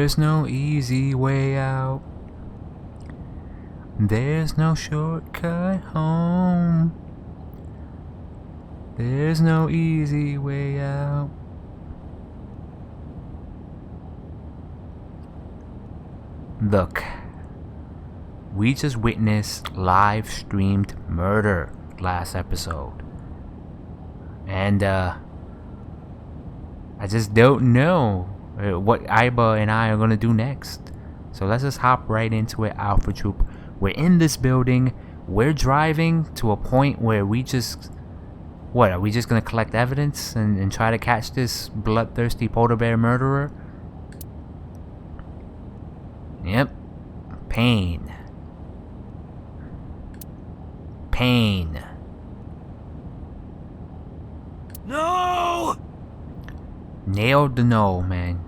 There's no easy way out. There's no shortcut home. There's no easy way out. Look, we just witnessed live streamed murder last episode. And I just don't know what Iba and I are gonna do next. So let's just hop right into it, Alpha Troupe. We're in this building. We're driving to a point where we just... What, are we just gonna collect evidence and try to catch this bloodthirsty polar bear murderer? Yep. Pain. Pain. No! Nailed the no, man.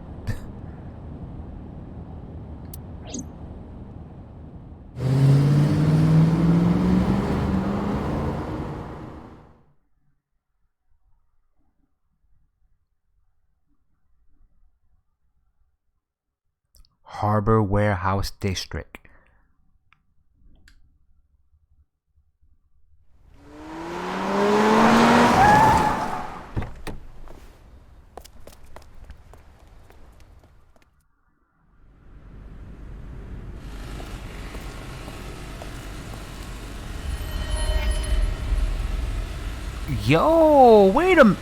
Harbor Warehouse District. Yo, wait a...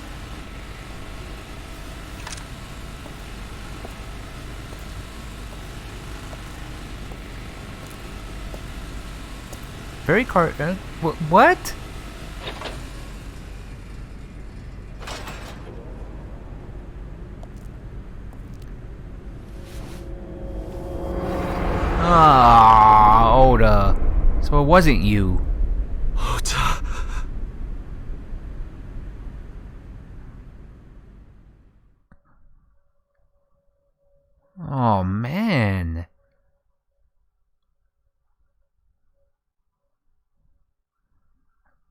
Very what? Ah, Oda. So it wasn't you. Ota. Oh, man.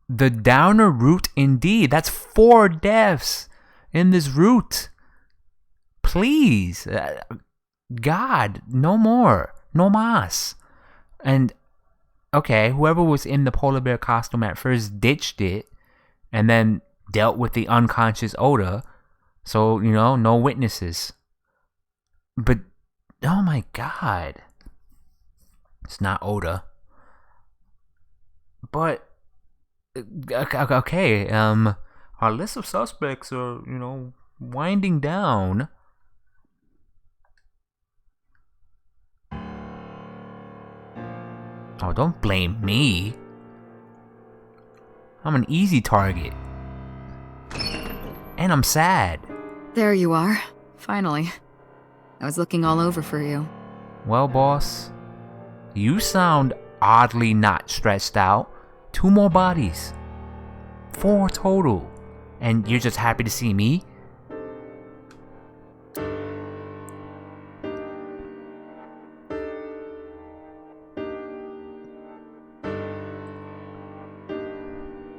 The downer route indeed. That's 4 deaths in this route. Please. God, no more. No mas. And, okay, whoever was in the polar bear costume at first ditched it and then dealt with the unconscious Oda. So, no witnesses. But, oh my God. It's not Oda. But, okay, our list of suspects are, winding down. Oh, don't blame me. I'm an easy target. And I'm sad. There you are. Finally. I was looking all over for you. Well, boss, you sound oddly not stressed out. 2 more bodies. 4 total. And you're just happy to see me?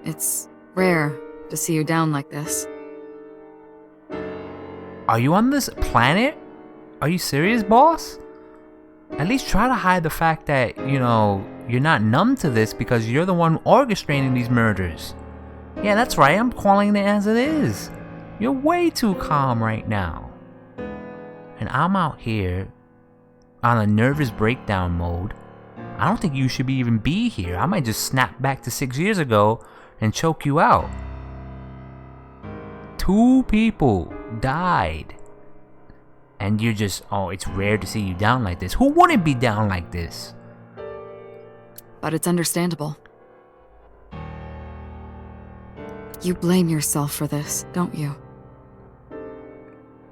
It's rare to see you down like this. Are you on this planet? Are you serious, boss? At least try to hide the fact that, you're not numb to this because you're the one orchestrating these murders. Yeah, that's right, I'm calling it as it is. You're way too calm right now. And I'm out here on a nervous breakdown mode. I don't think you should even be here. I might just snap back to 6 years ago and choke you out. 2 people died. And you're just, it's rare to see you down like this. Who wouldn't be down like this? But it's understandable. You blame yourself for this, don't you?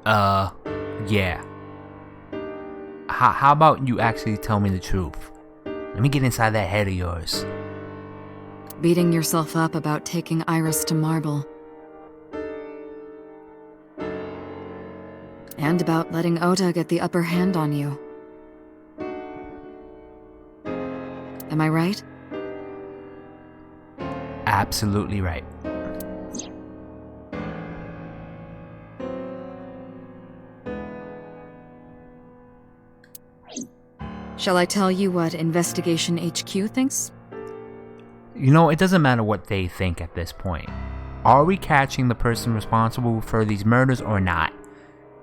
Yeah. How about you actually tell me the truth? Let me get inside that head of yours. Beating yourself up about taking Iris to Marble. And about letting Ota get the upper hand on you. Am I right? Absolutely right. Shall I tell you what Investigation HQ thinks? You know, it doesn't matter what they think at this point. Are we catching the person responsible for these murders or not?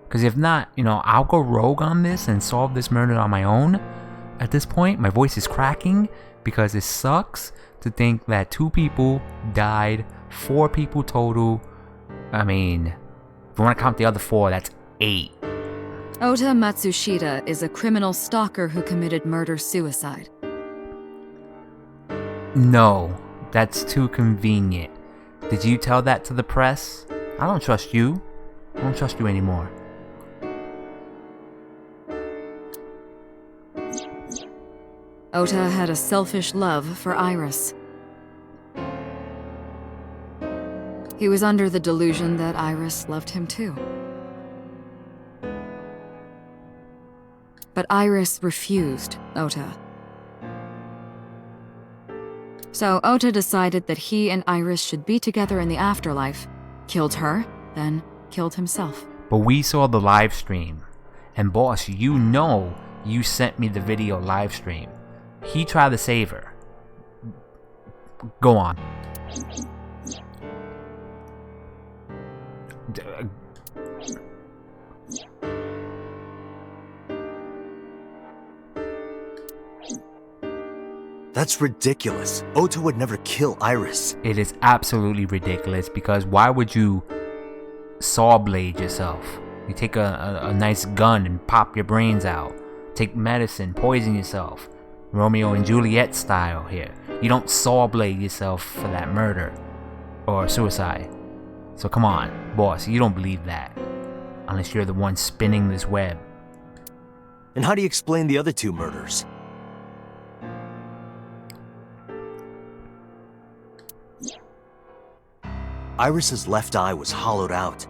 Because if not, you know, I'll go rogue on this and solve this murder on my own. At this point, my voice is cracking because it sucks to think that 2 people died, 4 people total. I mean, if you want to count the other 4, that's 8. Ota Matsushita is a criminal stalker who committed murder-suicide. No, that's too convenient. Did you tell that to the press? I don't trust you. I don't trust you anymore. Ota had a selfish love for Iris. He was under the delusion that Iris loved him too. But Iris refused Ota. So Ota decided that he and Iris should be together in the afterlife, killed her, then killed himself. But we saw the live stream. And boss, you know you sent me the video live stream. He tried to save her. Go on. That's ridiculous. Ota would never kill Iris. It is absolutely ridiculous because why would you saw blade yourself? You take a nice gun and pop your brains out. Take medicine, poison yourself. Romeo and Juliet style here. You don't saw blade yourself for that murder or suicide. So come on, boss, you don't believe that. Unless you're the one spinning this web. And how do you explain the other 2 murders? Iris's left eye was hollowed out.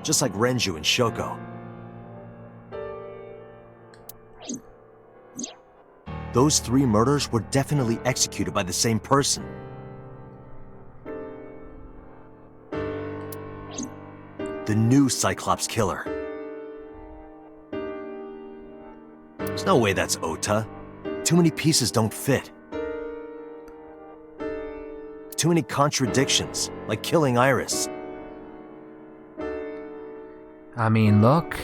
Just like Renju and Shoko. Those 3 murders were definitely executed by the same person. The new Cyclops Killer. There's no way that's Ota. Too many pieces don't fit. Too many contradictions, like killing Iris. I mean, look.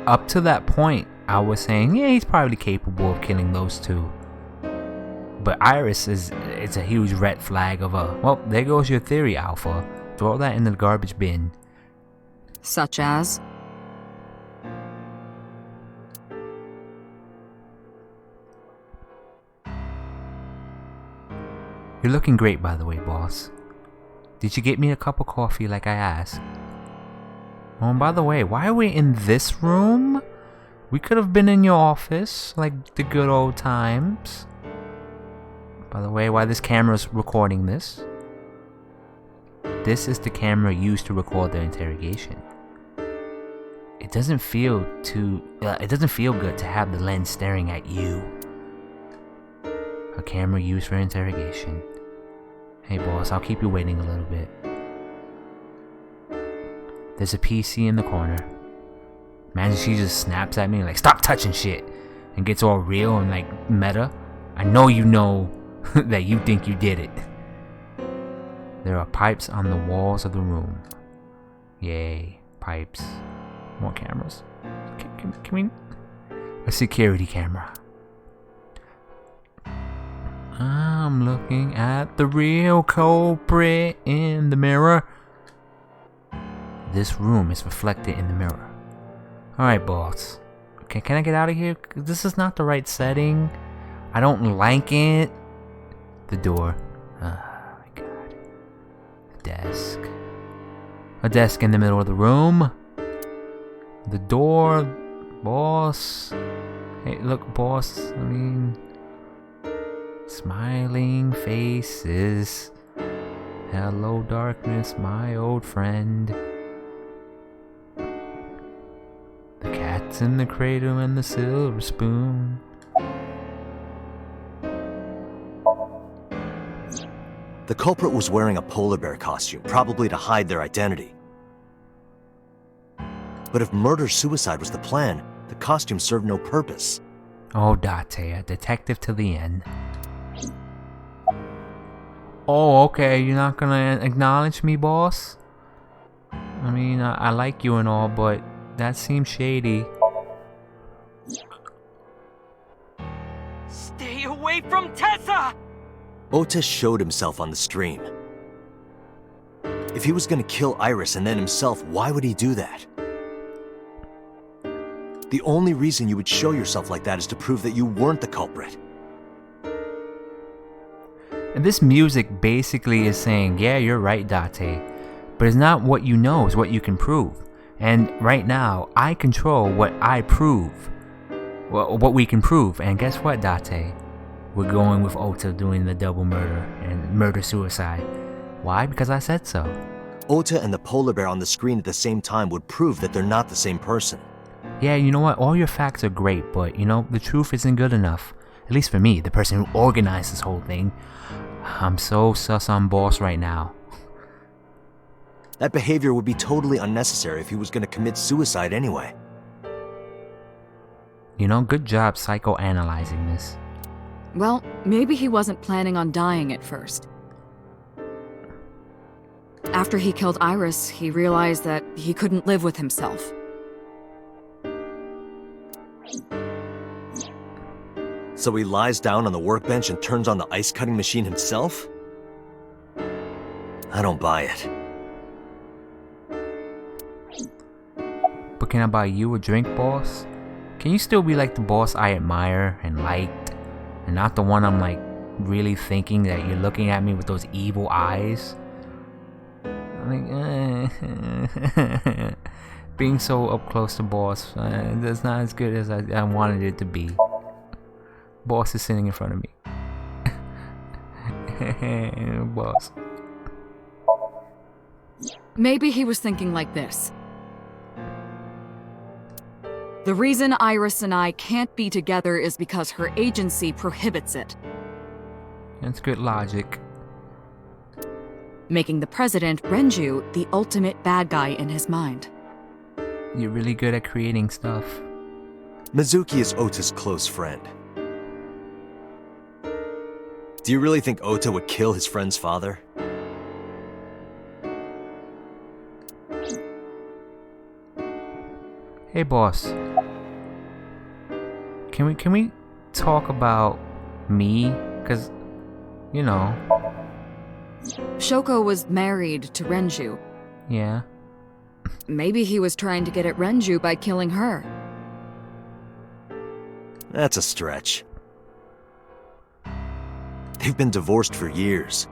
Up to that point, I was saying, yeah, he's probably capable of killing those 2. But Iris it's a huge red flag of a, well, there goes your theory, Alpha. Throw that in the garbage bin. Such as? You're looking great, by the way, boss. Did you get me a cup of coffee like I asked? Oh, and by the way, why are we in this room? We could have been in your office, like the good old times. By the way, why this camera's recording this? This is the camera used to record the interrogation. It doesn't feel good to have the lens staring at you. A camera used for interrogation. Hey boss, I'll keep you waiting a little bit. There's a PC in the corner. Imagine she just snaps at me like, stop touching shit, and gets all real and like meta. I know you know that you think you did it. There are pipes on the walls of the room. Yay, pipes. More cameras. Can we? A security camera. I'm looking at the real culprit in the mirror. This room is reflected in the mirror. Alright, boss. Okay, can I get out of here? This is not the right setting. I don't like it. The door. Oh my god. The desk. A desk in the middle of the room. The door. Boss. Hey, look, boss. I mean... Smiling faces. Hello, darkness, my old friend. The cat's in the cradle and the silver spoon. The culprit was wearing a polar bear costume, probably to hide their identity. But if murder-suicide was the plan, the costume served no purpose. Oh, Date, a detective to the end. Oh, okay, you're not gonna acknowledge me, boss? I mean, I like you and all, but that seems shady. Stay away from Tessa! Ota showed himself on the stream. If he was gonna kill Iris and then himself, why would he do that? The only reason you would show yourself like that is to prove that you weren't the culprit. And this music basically is saying, yeah, you're right, Date. But it's not what you know, it's what you can prove. And right now, I control what I prove. Well, what we can prove. And guess what, Date? We're going with Ota doing the double murder and murder-suicide. Why? Because I said so. Ota and the polar bear on the screen at the same time would prove that they're not the same person. Yeah, you know what? All your facts are great, but, you know, the truth isn't good enough. At least for me, the person who organized this whole thing. I'm so sus on boss right now. That behavior would be totally unnecessary if he was going to commit suicide anyway. You know, good job psychoanalyzing this. Well, maybe he wasn't planning on dying at first. After he killed Iris, he realized that he couldn't live with himself. So he lies down on the workbench and turns on the ice-cutting machine himself? I don't buy it. But can I buy you a drink, boss? Can you still be like the boss I admire and liked? And not the one I'm like really thinking that you're looking at me with those evil eyes? Like, being so up close to boss, that's not as good as I wanted it to be. Boss is sitting in front of me. Boss. Maybe he was thinking like this. The reason Iris and I can't be together is because her agency prohibits it, That's good logic. making the president, Renju, the ultimate bad guy in his mind. You're really good at creating stuff. Mizuki is Ota's close friend. Do you really think Ota would kill his friend's father? Hey, boss. Can we talk about me? 'Cause, you know, Shoko was married to Renju. yeah. Maybe he was trying to get at Renju by killing her. That's a stretch. They've been divorced for years.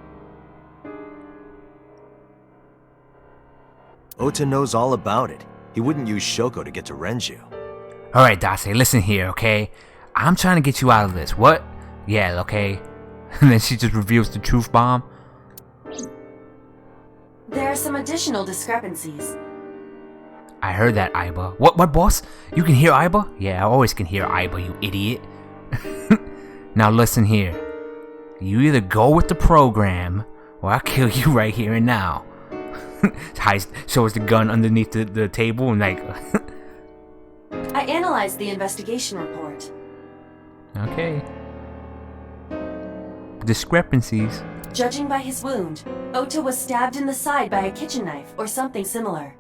Ota knows all about it. He wouldn't use Shoko to get to Renju. Alright, Dase, listen here, okay? I'm trying to get you out of this. What? Yeah, okay. And then she just reveals the truth bomb. There are some additional discrepancies. I heard that, Aiba. What, boss? You can hear Aiba? Yeah, I always can hear Aiba, you idiot. Now listen here. You either go with the program, or I'll kill you right here and now. Shows the gun underneath the table and like... I analyzed the investigation report. Okay. Discrepancies. Judging by his wound, Ota was stabbed in the side by a kitchen knife or something similar.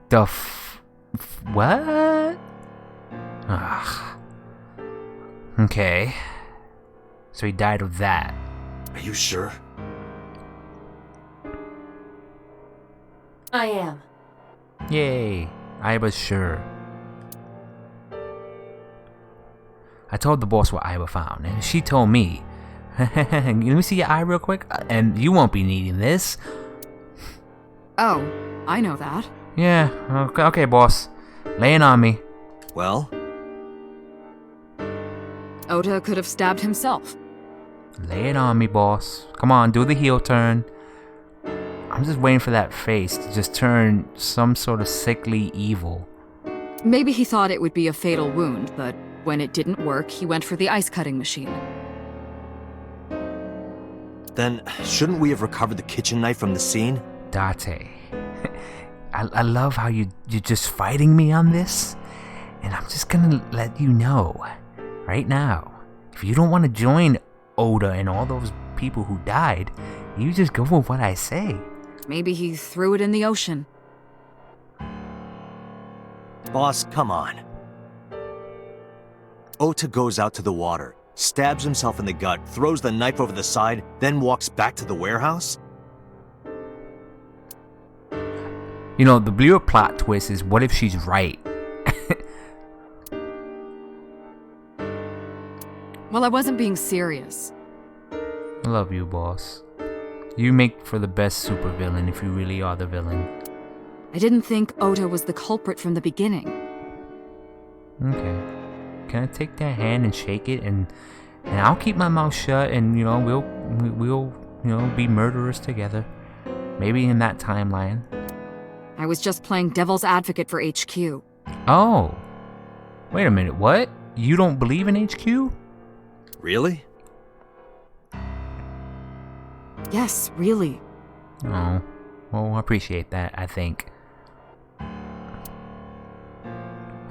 What? Ugh. Okay. So he died of that. Are you sure? I am. Yay. I was sure. I told the boss what Aiba found, and she told me, let me see your eye real quick, and you won't be needing this. Oh, I know that. Yeah, okay, boss. Lay it on me. Well? Ota could have stabbed himself. Lay it on me, boss. Come on, do the heel turn. I'm just waiting for that face to just turn some sort of sickly evil. Maybe he thought it would be a fatal wound, but when it didn't work, he went for the ice-cutting machine. Then, shouldn't we have recovered the kitchen knife from the scene? Date. I love how you're just fighting me on this. And I'm just gonna let you know right now, if you don't want to join Ota and all those people who died, you just go with what I say. Maybe he threw it in the ocean. Boss, come on. Ota goes out to the water, stabs himself in the gut, throws the knife over the side, then walks back to the warehouse? You know, the bigger plot twist is, what if she's right? Well, I wasn't being serious. I love you, boss. You make for the best supervillain if you really are the villain. I didn't think Ota was the culprit from the beginning. Okay. Can I take that hand and shake it, and I'll keep my mouth shut, and we'll be murderers together. Maybe in that timeline. I was just playing devil's advocate for HQ. Oh. Wait a minute, what? You don't believe in HQ? Really? Yes, really. Oh. Well, I appreciate that, I think.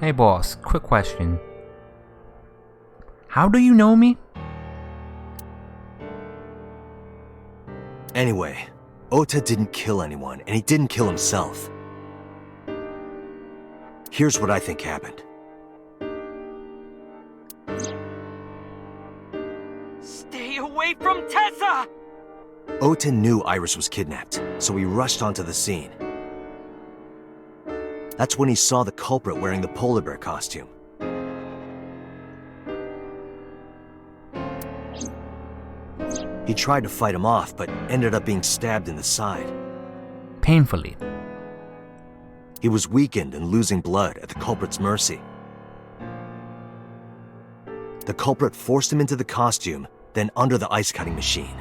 Hey boss, quick question. How do you know me? Anyway, Ota didn't kill anyone, and he didn't kill himself. Here's what I think happened. Stay away from Tessa! Ota knew Iris was kidnapped, so he rushed onto the scene. That's when he saw the culprit wearing the polar bear costume. He tried to fight him off, but ended up being stabbed in the side. Painfully. He was weakened and losing blood at the culprit's mercy. The culprit forced him into the costume, then under the ice cutting machine.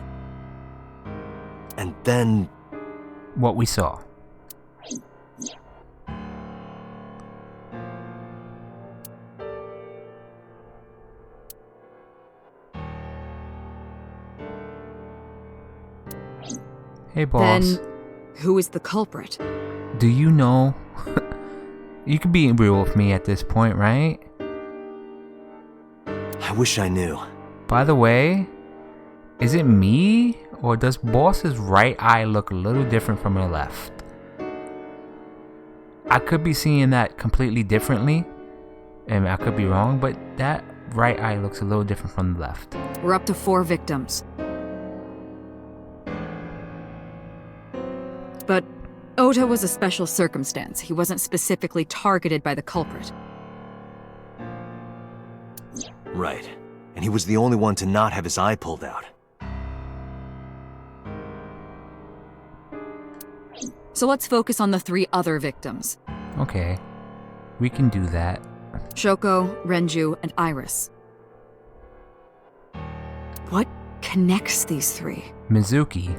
And then... what we saw. Hey boss. Then, who is the culprit? Do you know? You could be real with me at this point, right? I wish I knew. By the way, is it me, or does boss's right eye look a little different from her left? I could be seeing that completely differently, and I could be wrong, but that right eye looks a little different from the left. We're up to 4 victims. But Ota was a special circumstance. He wasn't specifically targeted by the culprit. Right. And he was the only one to not have his eye pulled out. So let's focus on the 3 other victims. Okay, we can do that. Shoko, Renju, and Iris. What connects these 3? Mizuki.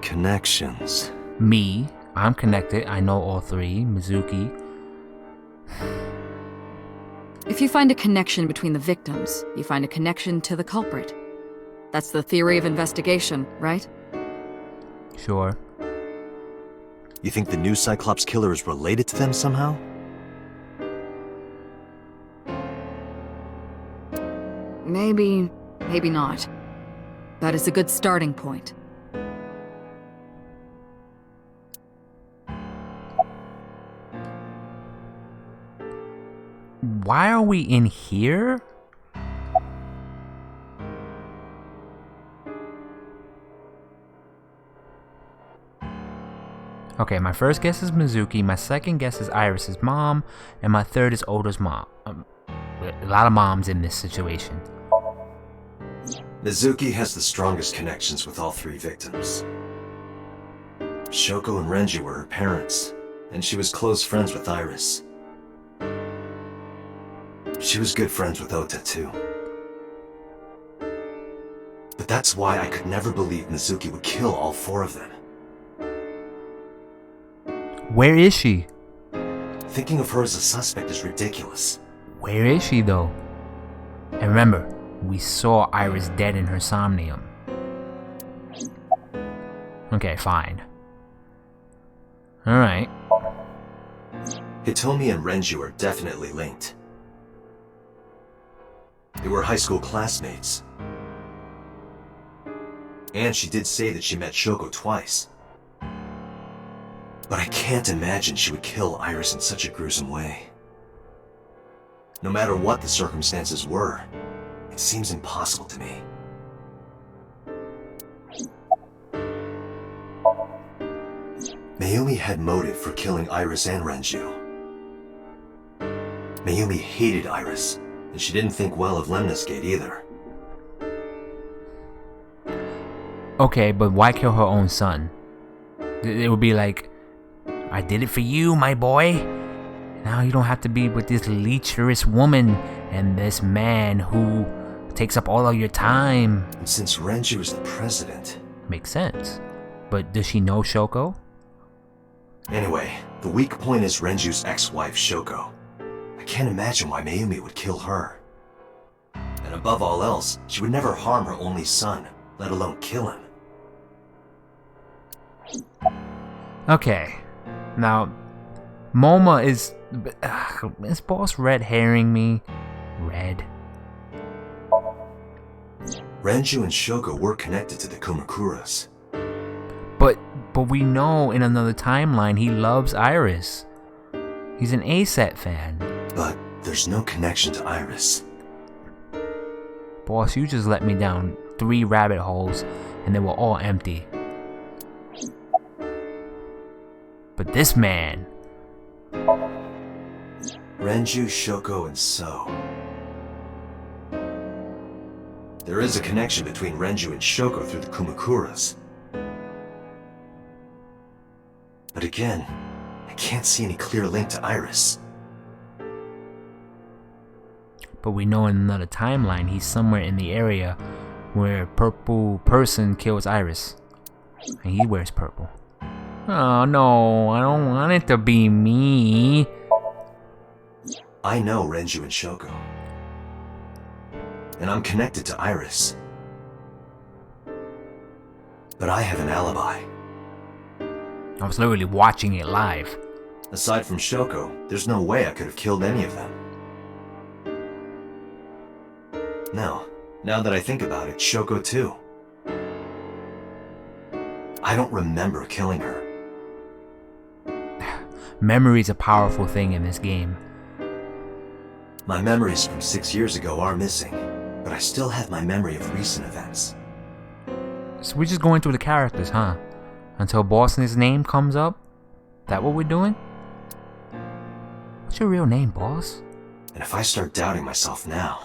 Connections. Me. I'm connected. I know all 3. Mizuki. If you find a connection between the victims, you find a connection to the culprit. That's the theory of investigation, right? Sure. You think the new Cyclops Killer is related to them somehow? Maybe not. That is a good starting point. Why are we in here? Okay, my first guess is Mizuki, my second guess is Iris's mom, and my third is Oda's mom. A lot of moms in this situation. Mizuki has the strongest connections with all 3 victims. Shoko and Renji were her parents, and she was close friends with Iris. She was good friends with Ota, too. But that's why I could never believe Mizuki would kill all 4 of them. Where is she? Thinking of her as a suspect is ridiculous. Where is she, though? And remember, we saw Iris dead in her Somnium. Okay, fine. Alright. Hitomi and Renju are definitely linked. They were high school classmates. And she did say that she met Shoko twice. But I can't imagine she would kill Iris in such a gruesome way. No matter what the circumstances were, it seems impossible to me. Mayumi had motive for killing Iris and Renju. Mayumi hated Iris, and she didn't think well of Lemnis Gate either. Okay, but why kill her own son? It would be like, I did it for you, my boy. Now you don't have to be with this lecherous woman and this man who takes up all of your time. And since Renju is the president... Makes sense. But does she know Shoko? Anyway, the weak point is Renju's ex-wife, Shoko. I can't imagine why Mayumi would kill her. And above all else, she would never harm her only son, let alone kill him. Okay. Now, Moma is boss red herring me? Red. Renju and Shoko were connected to the Kumakuras. But we know in another timeline he loves Iris. He's an ASET fan. But there's no connection to Iris. Boss, you just let me down 3 rabbit holes and they were all empty. But this man... Renju, Shoko, and So. There is a connection between Renju and Shoko through the Kumakuras. But again, I can't see any clear link to Iris. But we know in another timeline he's somewhere in the area where a purple person kills Iris. And he wears purple. Oh no, I don't want it to be me. I know Renju and Shoko. And I'm connected to Iris. But I have an alibi. I was literally watching it live. Aside from Shoko, there's no way I could have killed any of them. No, now that I think about it, Shoko too. I don't remember killing her. Memory's a powerful thing in this game. My memories from 6 years ago are missing, but I still have my memory of recent events. So we're just going through the characters, huh? Until Boss's name comes up? That what we're doing? What's your real name, boss? And if I start doubting myself now...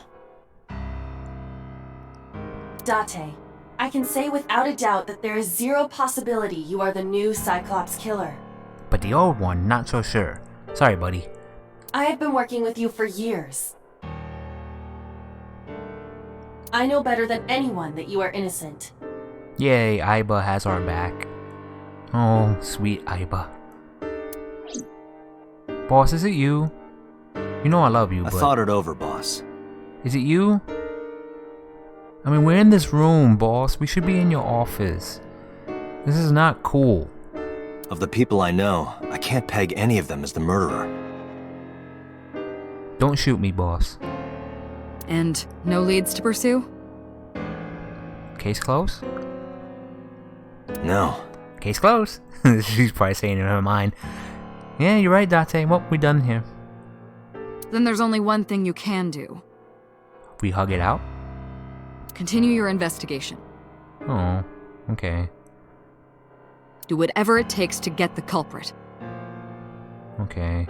Date, I can say without a doubt that there is zero possibility you are the new Cyclops Killer. But the old one, not so sure. Sorry, buddy. I have been working with you for years. I know better than anyone that you are innocent. Yay, Aiba has our back. Oh, sweet Aiba. Boss, is it you? You know I love you, I but... thought it over, boss. Is it you? I mean, we're in this room, boss. We should be in your office. This is not cool. Of the people I know, I can't peg any of them as the murderer. Don't shoot me, boss. And no leads to pursue? Case closed? No. Case closed. She's probably saying in her mind. Yeah, you're right, Date. Well, we're done here. Then there's only one thing you can do. We hug it out? Continue your investigation. Oh, okay. Do whatever it takes to get the culprit. Okay.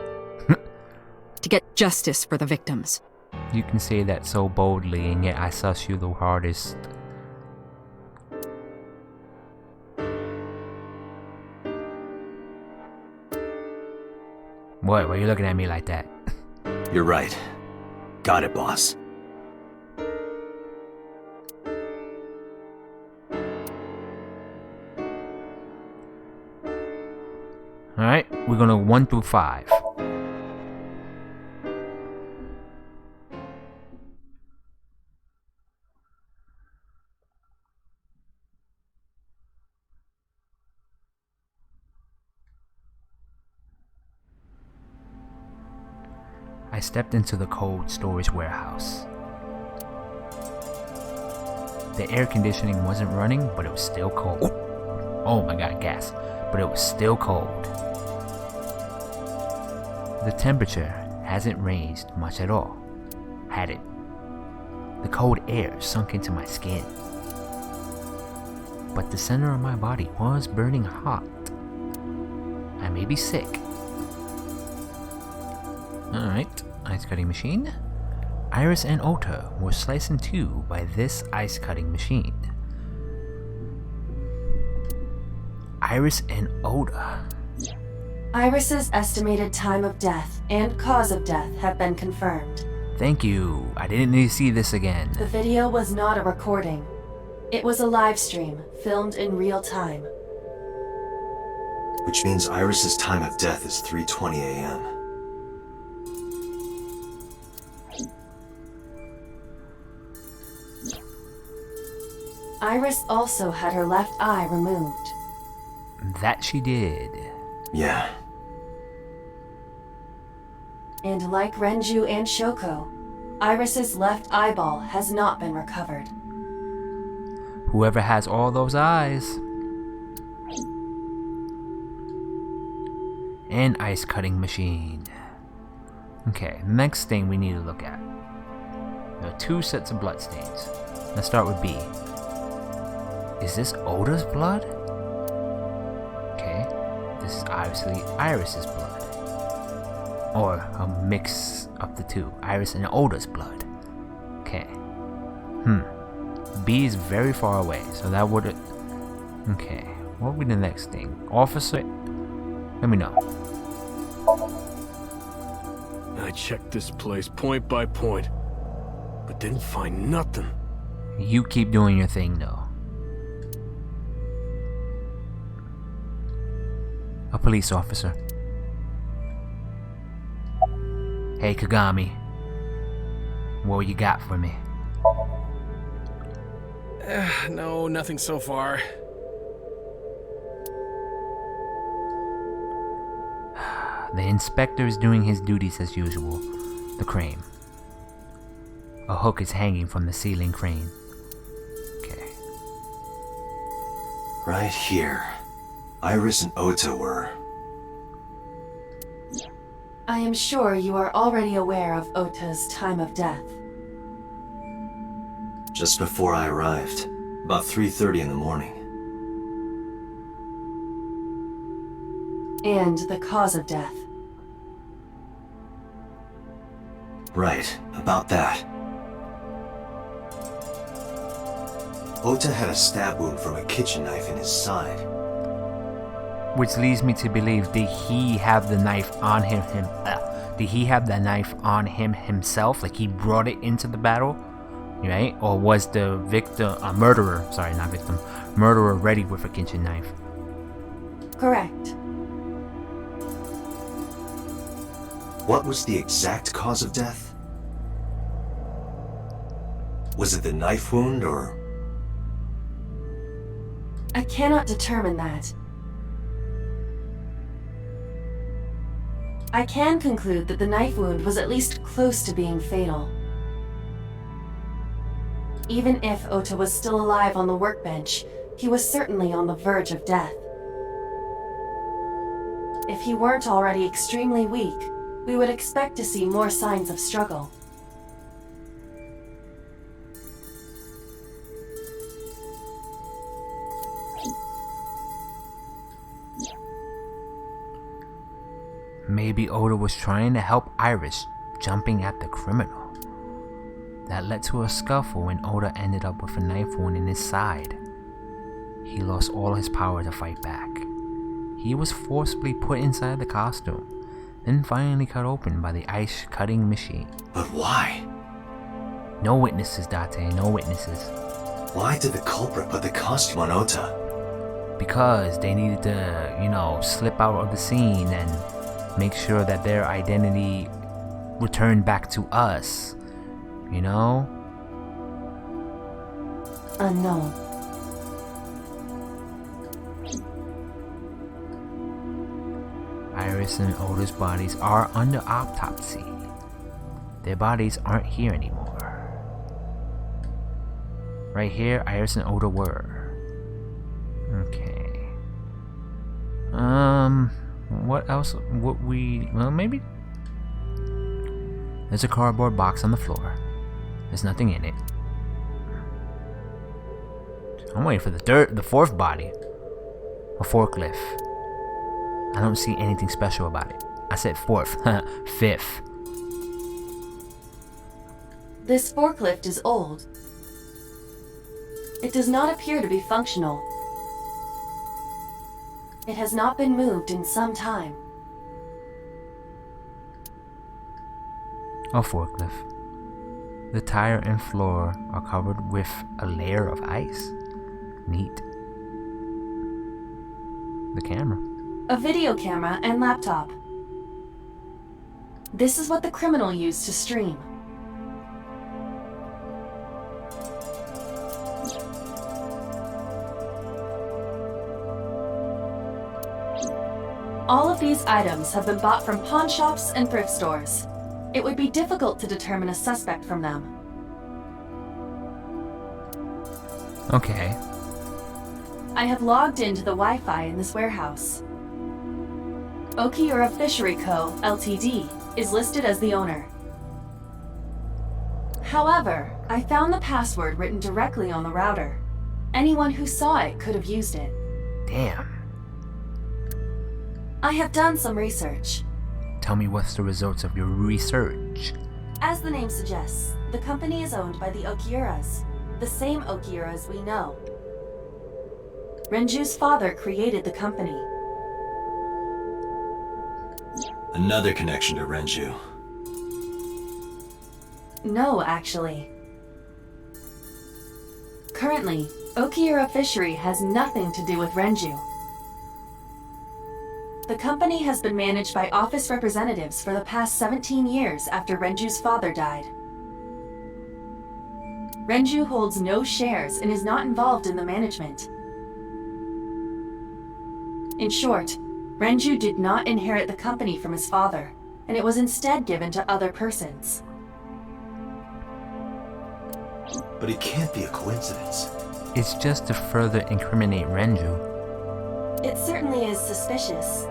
To get justice for the victims. You can say that so boldly, and yet I suss you the hardest. What? Why are you looking at me like that? You're right. Got it, boss. Alright, we're gonna 1 through 5. I stepped into the cold storage warehouse. The air conditioning wasn't running, but it was still cold. Oh my god, gas. But it was still cold. The temperature hasn't raised much at all, had it? The cold air sunk into my skin. But the center of my body was burning hot. I may be sick. Alright, ice cutting machine. Iris and Ota were sliced in two by this ice cutting machine. Iris and Ota. Iris's estimated time of death and cause of death have been confirmed. Thank you. I didn't need to see this again. The video was not a recording. It was a live stream, filmed in real time. Which means Iris's time of death is 3:20 a.m. Iris also had her left eye removed. That she did. Yeah. And like Renju and Shoko, Iris's left eyeball has not been recovered. Whoever has all those eyes. An ice cutting machine. Okay, next thing we need to look at. There are two sets of bloodstains. Let's start with B. Is this Oda's blood? Okay, this is obviously Iris's blood. Or a mix of the two, Iris and Oda's blood. Okay. B is very far away, so that would... Okay, what would be the next thing? Officer? Let me know. I checked this place point by point, but didn't find nothing. You keep doing your thing, though. A police officer. Hey, Kagami. What you got for me? No, nothing so far. The inspector is doing his duties as usual. The crane. A hook is hanging from the ceiling crane. Okay. Right here. Iris and Ota were. I am sure you are already aware of Ota's time of death. Just before I arrived. About 3:30 in the morning. And the cause of death. Right, about that. Ota had a stab wound from a kitchen knife in his side. Which leads me to believe, did he have the knife on him? Did he have the knife on him himself? Like he brought it into the battle, right? Or was the victim, murderer? Sorry, not victim. Murderer ready with a kitchen knife? Correct. What was the exact cause of death? Was it the knife wound or... I cannot determine that. I can conclude that the knife wound was at least close to being fatal. Even if Ota was still alive on the workbench, he was certainly on the verge of death. If he weren't already extremely weak, we would expect to see more signs of struggle. Maybe Ota was trying to help Iris, jumping at the criminal. That led to a scuffle when Ota ended up with a knife wound in his side. He lost all his power to fight back. He was forcibly put inside the costume, then finally cut open by the ice cutting machine. But why? No witnesses, Date, no witnesses. Why did the culprit put the costume on Ota? Because they needed to, slip out of the scene and make sure that their identity returned back to us. Unknown. Iris and Ota's bodies are under autopsy. Their bodies aren't here anymore. Right here, Iris and Ota were. Okay. What else would we... Well, maybe... There's a cardboard box on the floor. There's nothing in it. I'm waiting for the fourth body. A forklift. I don't see anything special about it. I said fourth. Fifth. This forklift is old. It does not appear to be functional. It has not been moved in some time. A forklift. The tire and floor are covered with a layer of ice. Neat. The camera. A video camera and laptop. This is what the criminal used to stream. All of these items have been bought from pawn shops and thrift stores. It would be difficult to determine a suspect from them. Okay. I have logged into the Wi-Fi in this warehouse. Okiura Fishery Co., Ltd. is listed as the owner. However, I found the password written directly on the router. Anyone who saw it could have used it. Damn. I have done some research. Tell me what's the results of your research. As the name suggests, the company is owned by the Okiuras, the same Okiuras we know. Renju's father created the company. Another connection to Renju. No, actually. Currently, Okiura Fishery has nothing to do with Renju. The company has been managed by office representatives for the past 17 years after Renju's father died. Renju holds no shares and is not involved in the management. In short, Renju did not inherit the company from his father, and it was instead given to other persons. But it can't be a coincidence. It's just to further incriminate Renju. It certainly is suspicious.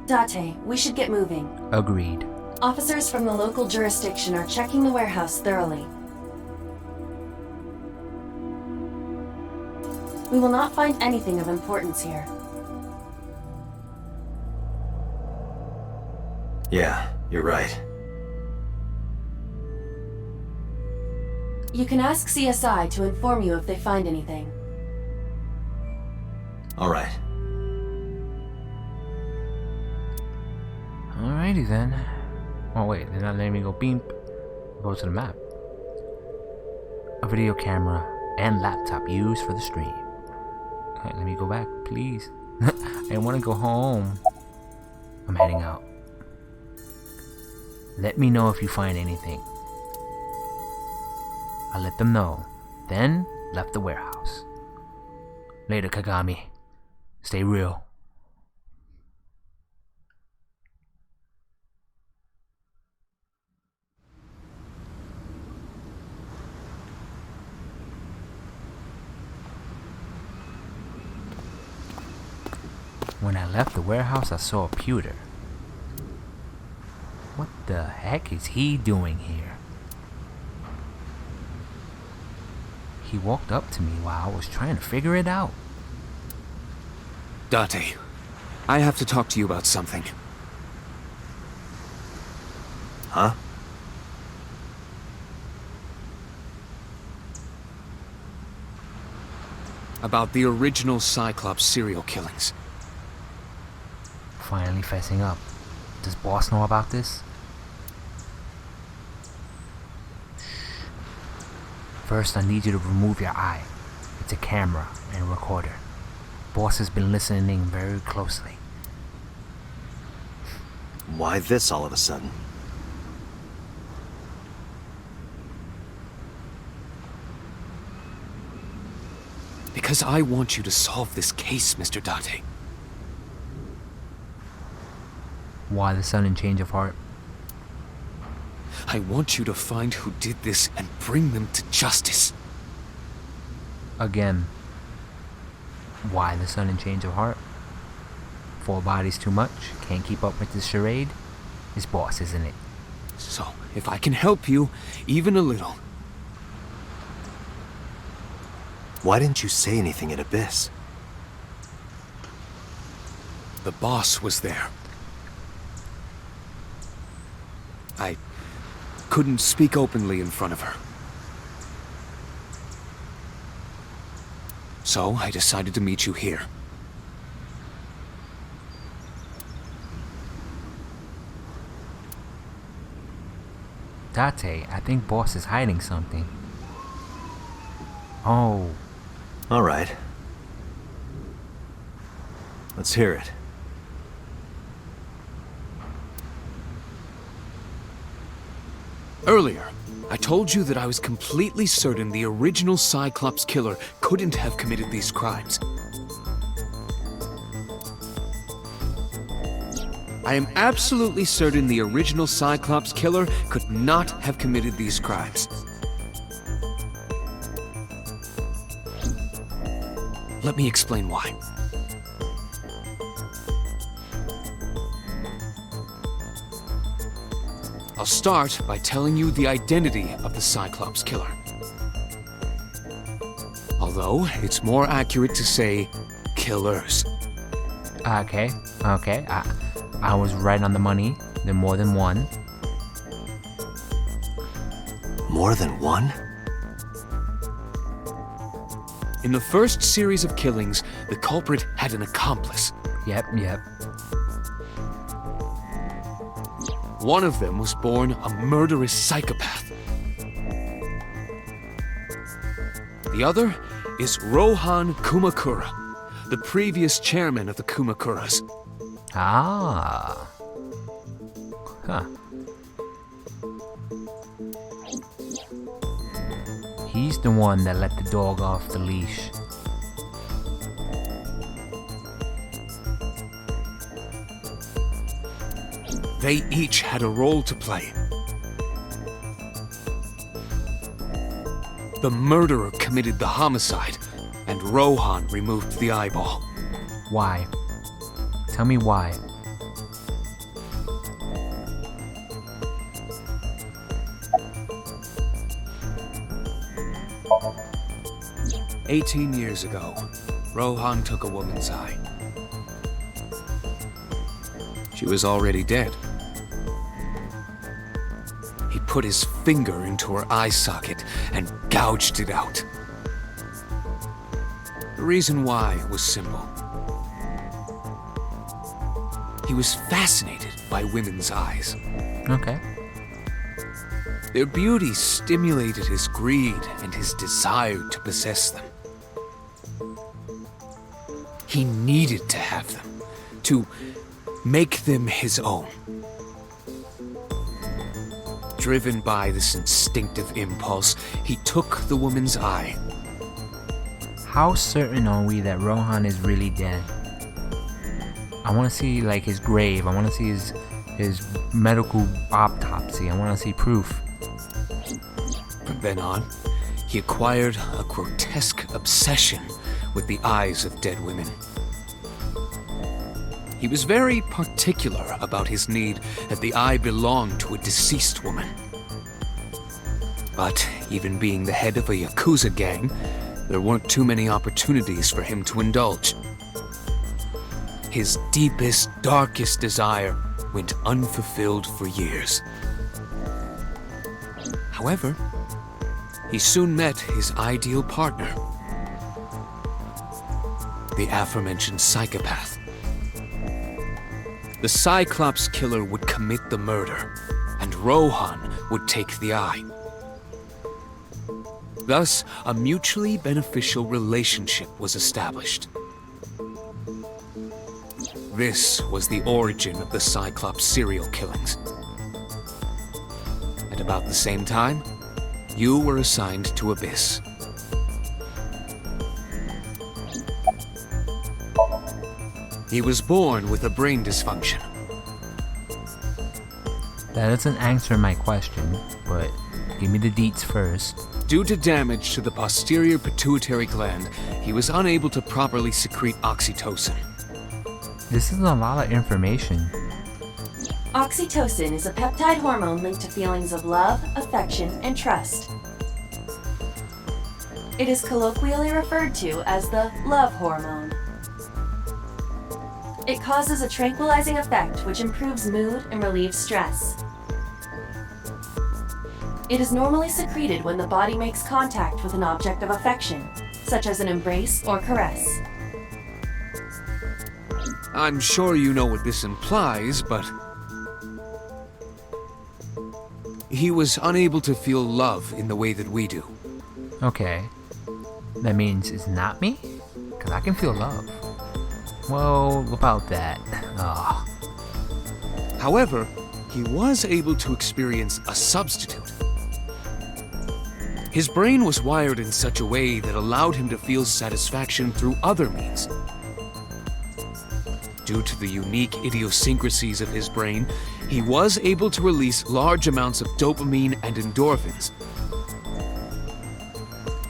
Date, we should get moving. Agreed. Officers from the local jurisdiction are checking the warehouse thoroughly. We will not find anything of importance here. Yeah, you're right. You can ask CSI to inform you if they find anything. All right. Alrighty then. Oh wait, they're not letting me go beep. Go to the map. A video camera and laptop used for the stream. Okay, let me go back, please. I want to go home. I'm heading out. Let me know if you find anything. I let them know. Then left the warehouse. Later, Kagami. Stay real. When I left the warehouse, I saw Pewter. What the heck is he doing here? He walked up to me while I was trying to figure it out. Date, I have to talk to you about something. Huh? About the original Cyclops serial killings. Finally fessing up. Does boss know about this? Shh. First, I need you to remove your eye. It's a camera and a recorder. Boss has been listening very closely. Why this all of a sudden? Because I want you to solve this case, Mr. Date. Why the sudden change of heart? I want you to find who did this and bring them to justice. Again. Why the sudden change of heart? 4 bodies too much? Can't keep up with the charade? His boss, isn't it? So, if I can help you, even a little. Why didn't you say anything in Abyss? The boss was there. I couldn't speak openly in front of her. So, I decided to meet you here. Date, I think boss is hiding something. Oh. Alright. Let's hear it. Earlier, I told you that I was completely certain the original Cyclops Killer couldn't have committed these crimes. I am absolutely certain the original Cyclops Killer could not have committed these crimes. Let me explain why. I'll start by telling you the identity of the Cyclops Killer. Although, it's more accurate to say killers. Okay. I was right on the money. There are more than one. More than one? In the first series of killings, the culprit had an accomplice. Yep. One of them was born a murderous psychopath. The other is Rohan Kumakura, the previous chairman of the Kumakuras. Ah. Huh. He's the one that let the dog off the leash. They each had a role to play. The murderer committed the homicide, and Rohan removed the eyeball. Why? Tell me why. "18 years ago, Rohan took a woman's eye. She was already dead. He put his finger into her eye socket and gouged it out. The reason why was simple. He was fascinated by women's eyes. Okay. Their beauty stimulated his greed and his desire to possess them. He needed to have them, to make them his own. Driven by this instinctive impulse, he took the woman's eye. How certain are we that Rohan is really dead? I want to see like his grave. I want to see his medical autopsy. I want to see proof. From then on, he acquired a grotesque obsession with the eyes of dead women. He was very particular about his need that the eye belonged to a deceased woman. But even being the head of a Yakuza gang, there weren't too many opportunities for him to indulge. His deepest, darkest desire went unfulfilled for years. However, he soon met his ideal partner, the aforementioned psychopath. The Cyclops Killer would commit the murder, and Rohan would take the eye. Thus, a mutually beneficial relationship was established. This was the origin of the Cyclops serial killings. At about the same time, you were assigned to Abyss. He was born with a brain dysfunction. That doesn't answer my question, but give me the deets first. Due to damage to the posterior pituitary gland, he was unable to properly secrete oxytocin. This is a lot of information. Oxytocin is a peptide hormone linked to feelings of love, affection, and trust. It is colloquially referred to as the love hormone. It causes a tranquilizing effect which improves mood and relieves stress. It is normally secreted when the body makes contact with an object of affection, such as an embrace or caress. I'm sure you know what this implies, but he was unable to feel love in the way that we do. Okay. That means it's not me? Because I can feel love. Well, about that. Oh. However, he was able to experience a substitute. His brain was wired in such a way that allowed him to feel satisfaction through other means. Due to the unique idiosyncrasies of his brain, he was able to release large amounts of dopamine and endorphins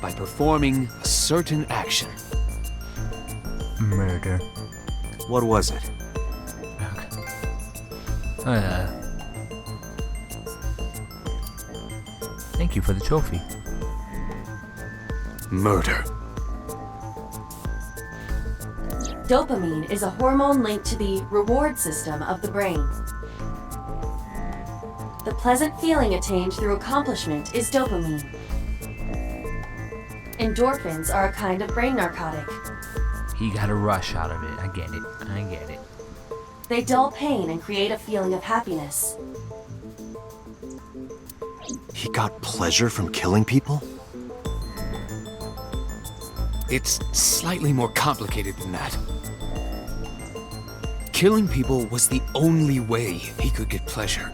by performing a certain action. Murder. What was it? Thank you for the trophy. Murder. Dopamine is a hormone linked to the reward system of the brain. The pleasant feeling attained through accomplishment is dopamine. Endorphins are a kind of brain narcotic. He got a rush out of it. I get it. I get it. They dull pain and create a feeling of happiness. He got pleasure from killing people? It's slightly more complicated than that. Killing people was the only way he could get pleasure.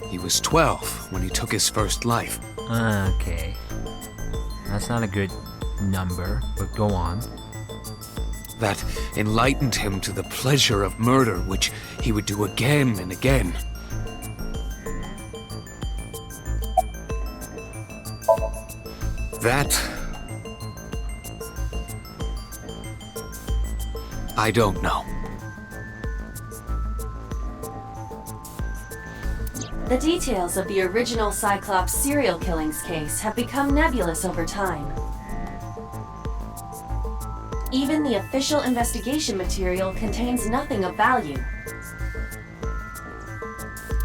He was 12 when he took his first life. Okay. That's not a good number, but go on. That enlightened him to the pleasure of murder, which he would do again and again. That... I don't know. The details of the original Cyclops serial killings case have become nebulous over time. Even the official investigation material contains nothing of value.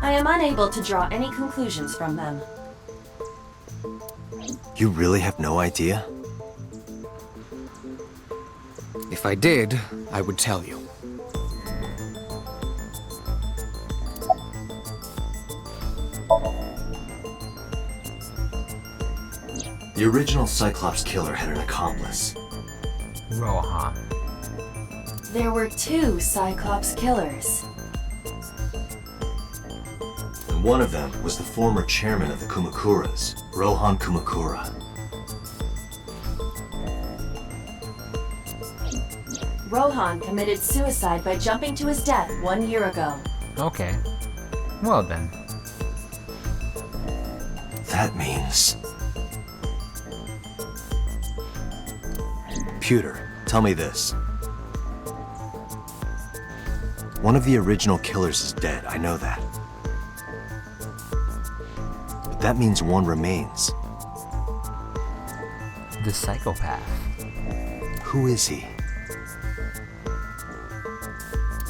I am unable to draw any conclusions from them. You really have no idea? If I did, I would tell you. The original Cyclops Killer had an accomplice. Rohan. There were two Cyclops Killers. And one of them was the former chairman of the Kumakuras, Rohan Kumakura. Rohan committed suicide by jumping to his death 1 year ago. Okay. Well then. That means... Pewter, tell me this. One of the original killers is dead, I know that. But that means one remains. The psychopath. Who is he?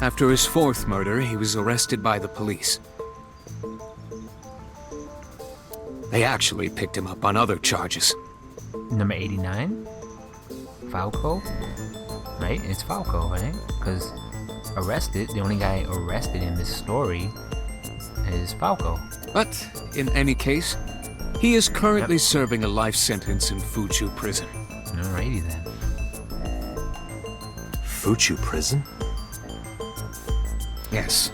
After his fourth murder, he was arrested by the police. They actually picked him up on other charges. Number 89? Falco? Right? It's Falco, right? Because arrested, the only guy arrested in this story is Falco. But, in any case, he is currently serving a life sentence in Fuchu prison. Alrighty then. Fuchu prison? Yes.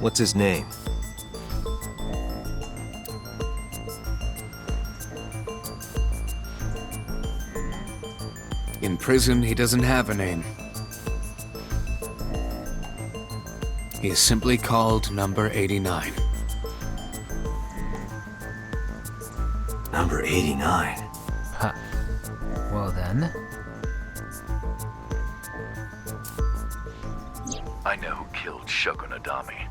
What's his name? In prison, he doesn't have a name. He is simply called Number 89. Number 89. Huh. Well then. I know who killed Shogun Adami.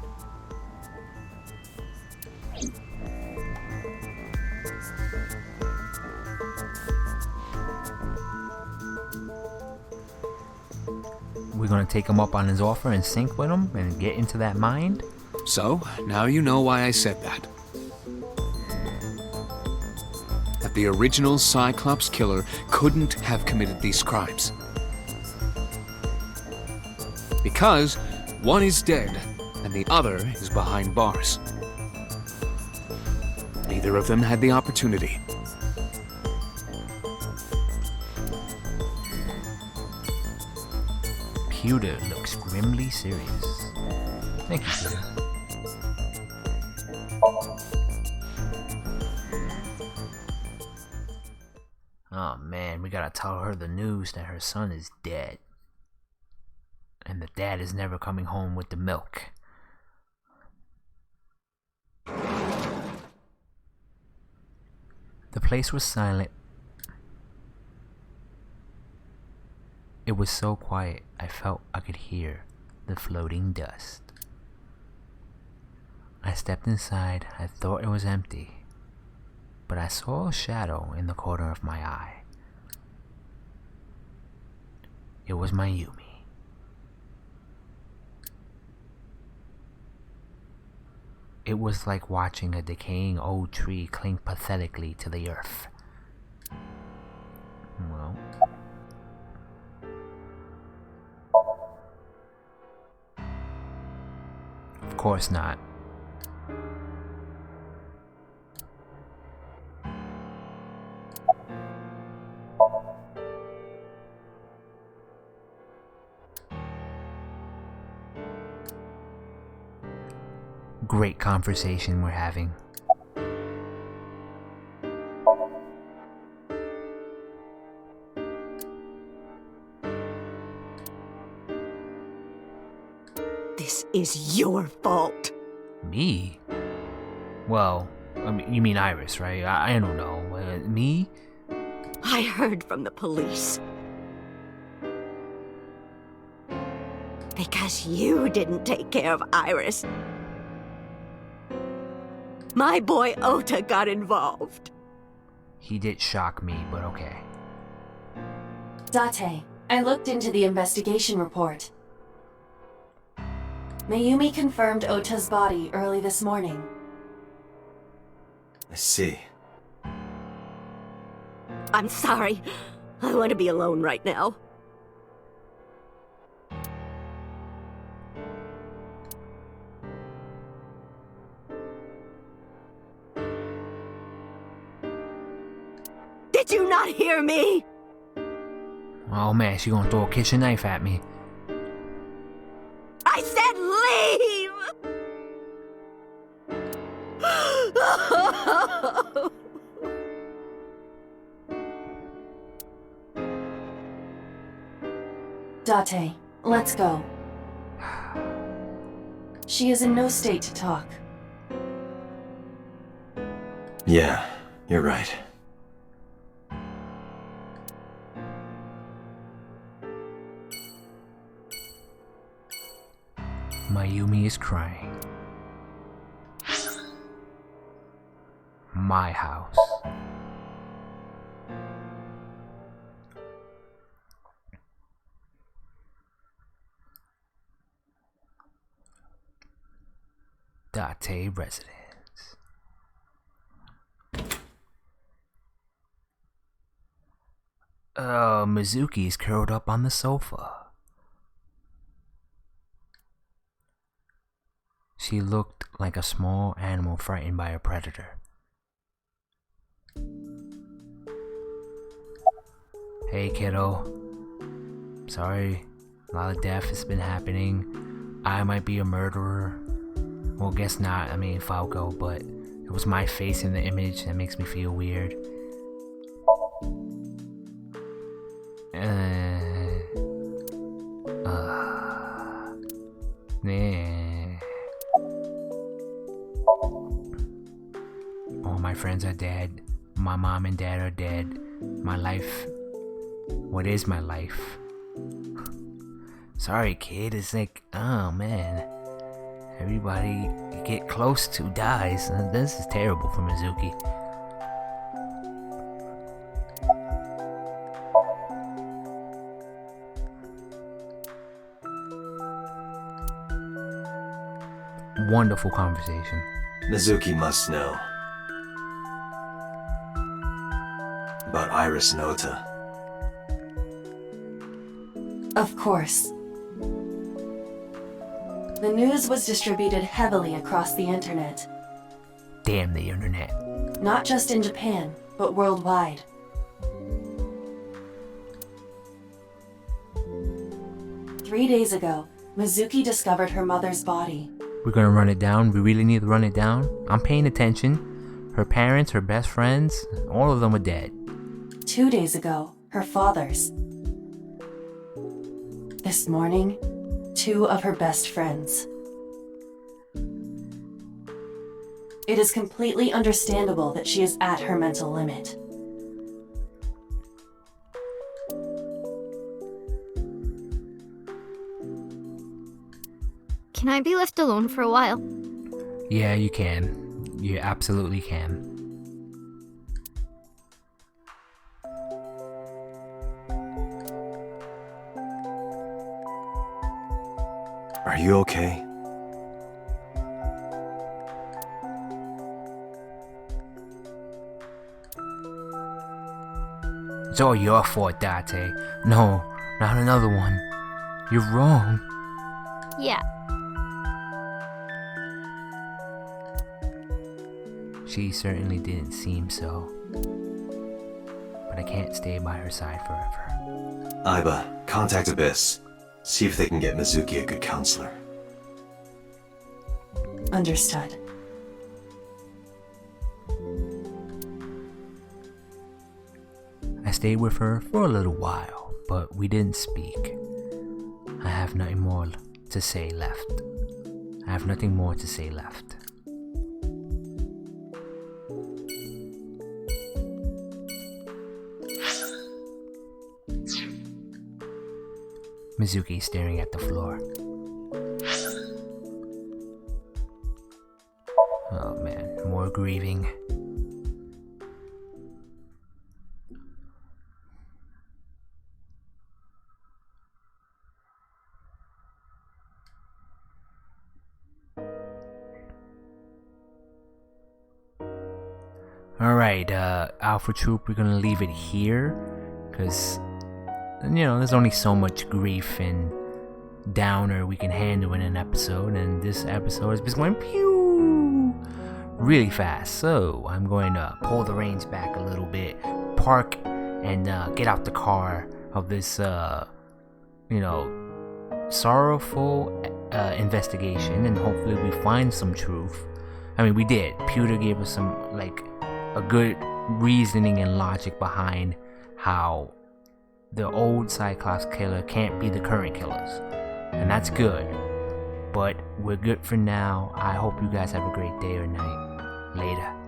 We're gonna take him up on his offer and sync with him and get into that mind? So, now you know why I said that. That the original Cyclops Killer couldn't have committed these crimes. Because one is dead and the other is behind bars. Neither of them had the opportunity. Pewter looks grimly serious. Thank you, Pewter. Oh man, we gotta tell her the news that her son is dead. And the dad is never coming home with the milk. The place was silent. It was so quiet, I felt I could hear the floating dust. I stepped inside. I thought it was empty, but I saw a shadow in the corner of my eye. It was Mayumi. It was like watching a decaying old tree cling pathetically to the earth. Well, of course not. Great conversation we're having. This is your fault. Me? Well, I mean, you mean Iris, right? I don't know. Me? I heard from the police. Because you didn't take care of Iris. My boy Ota got involved. He did shock me, but okay. Date, I looked into the investigation report. Mayumi confirmed Ota's body early this morning. I see. I'm sorry. I want to be alone right now. Did you not hear me? Oh man, she gonna throw a kitchen knife at me. I said leave! Date, let's go. She is in no state to talk. Yeah, you're right. Mayumi is crying. My house. Date residence. Mizuki's curled up on the sofa. She looked like a small animal frightened by a predator. Hey kiddo. Sorry, a lot of death has been happening. I might be a murderer. Well, guess not. I mean, Falco, but it was my face in the image that makes me feel weird. Yeah. All my friends are dead. My mom and dad are dead. My life. What is my life? Sorry, kid. It's like, oh man. Everybody you get close to dies. This is terrible for Mizuki. Wonderful conversation. Mizuki must know about Iris and Ota. Of course. The news was distributed heavily across the internet. Damn the internet. Not just in Japan, but worldwide. Three days ago, Mizuki discovered her mother's body. We're gonna run it down. We really need to run it down. I'm paying attention. Her parents, her best friends, all of them are dead. 2 days ago, her father's. This morning, 2 of her best friends. It is completely understandable that she is at her mental limit. Can I be left alone for a while? Yeah, you can. You absolutely can. Are you okay? It's all your fault, Date. No, not another one. You're wrong. Yeah. She certainly didn't seem so. But I can't stay by her side forever. Aiba, contact Abyss. See if they can get Mizuki a good counselor. Understood. I stayed with her for a little while, but we didn't speak. I have nothing more to say left. I have nothing more to say left. Mizuki staring at the floor. Oh man, more grieving. Alright, Alpha Troupe, we're gonna leave it here, because, you know, there's only so much grief and downer we can handle in an episode, and this episode has been going pew really fast, so I'm going to pull the reins back a little bit, park, and get out the car of this, you know, sorrowful investigation, and hopefully we find some truth. I mean, we did. Pewter gave us some, like, a good reasoning and logic behind how the old Cyclops Killer can't be the current killers. And that's good. But we're good for now. I hope you guys have a great day or night. Later.